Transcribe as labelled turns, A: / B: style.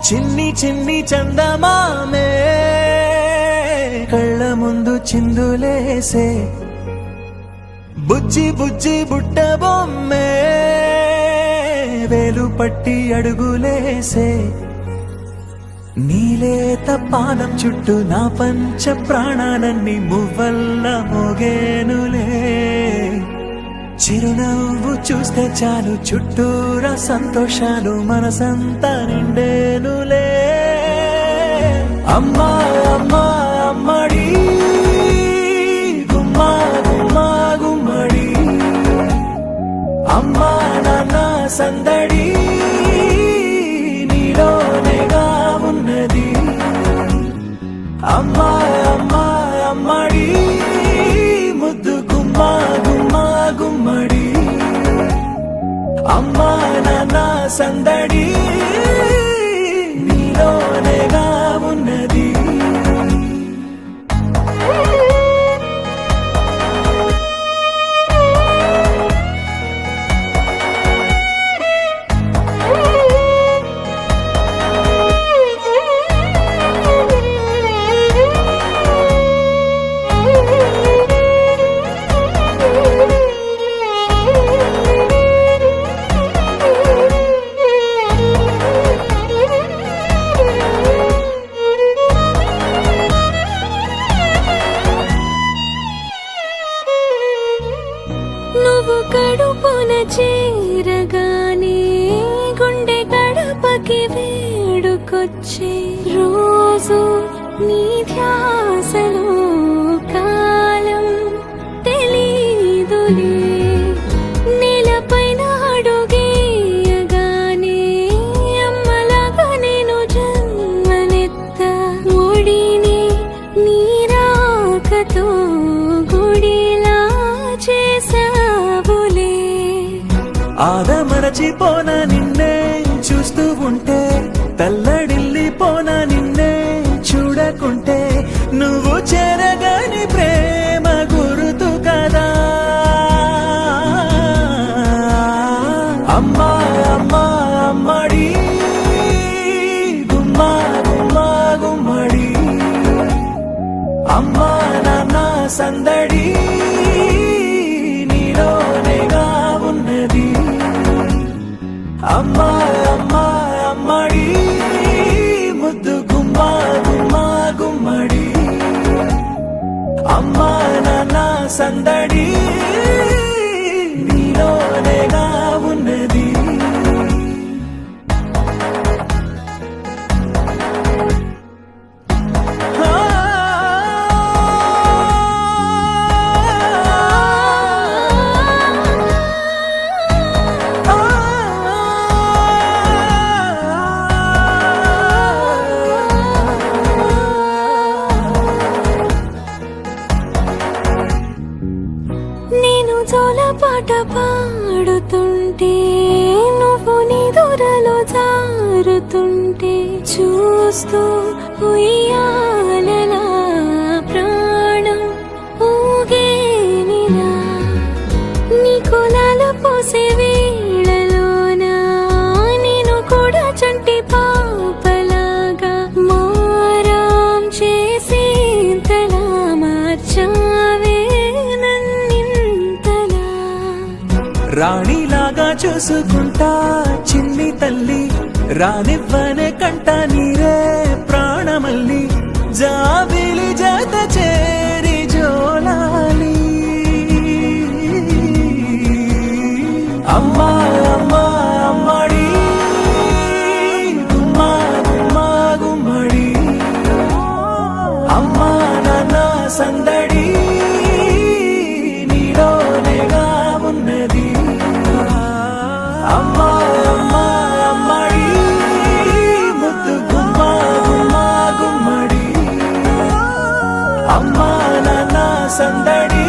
A: చిన్ని చిన్ని చందమామే కళ్ళ ముందు చిందులేసే బుజ్జి బుజ్జి బుట్ట బొమ్మే వేలు పట్టి అడుగులేసే నీలేత పానం చుట్టూ నా పంచ ప్రాణాలన్నీ మువ్వల్ల మోగేనులే చిరునవ్వు చూస్తే చాలు చుట్టూరా సంతోషాలు మనసంతా నిండేనులే అమ్మా అమ్మా అమ్మడి గుమ్మా గుమ్మా గుమ్మడి అమ్మా నాన్న సందడి నీలోనేగా ఉన్నది అమ్మా అమ్మా అమ్మడి ముద్దు గుమ్మా గుమ్మా గుమ్మడి అమ్మా నాన్న సందడి నీలోనేగా ఉన్నది
B: నువ్వు కడుపున చేరగానే గుండె గడపకి వేడుకొచ్చే రోజు నీ ధ్యాసలో కాలం తెలీదులే నేలపైన అడుగేయగానే అమ్మలాగా నేను జన్మనెత్త ఒడిని నీ రాకతో గుడిలా చేసావులే
A: ఆదమరచిపోన నిన్నే చూస్తూ ఉంటే తల్లడిల్లిపోన నిన్నే చూడకుంటే నువ్వు చెరగని ప్రేమ గురుతు కదా అమ్మా అమ్మా అమ్మడి గుమ్మా గుమ్మా గుమ్మడి అమ్మా నాన్న సందడి నీలోనేగా ఉన్నది అమ్మా అమ్మా అమ్మడి ముద్దు గుమ్మా గుమ్మా గుమ్మడి అమ్మా నాన్న సందడి నీలోనేగా ఉన్నది
B: నేను జోలపాట పాడుతుంటే నువ్వు నీ దూరలో జారుతుంటే చూస్తూ ఉయ్యాలలా ప్రాణం ఊగేనిలా నీ కులాల పోసే వేళలోన నేను కూడా చంటి పాపలాగా మారాం చేసేంతలా మార్చావే
A: రాణిలాగా చూసుకుంటా చిన్ని తల్లి రానివ్వనే కంట నీరే ప్రాణమల్లి జాబిలి జత చేరి జోలాలి అమ్మా అమ్మా అమ్మడి గుమ్మా గుమ్మా గుమ్మడి అమ్మా నాన్న సందడి నీలోనేగా ఉన్నది అమ్మా అమ్మా అమ్మడి ముద్దు గుమ్మా గుమ్మా గుమ్మడి అమ్మా నాన్న సందడి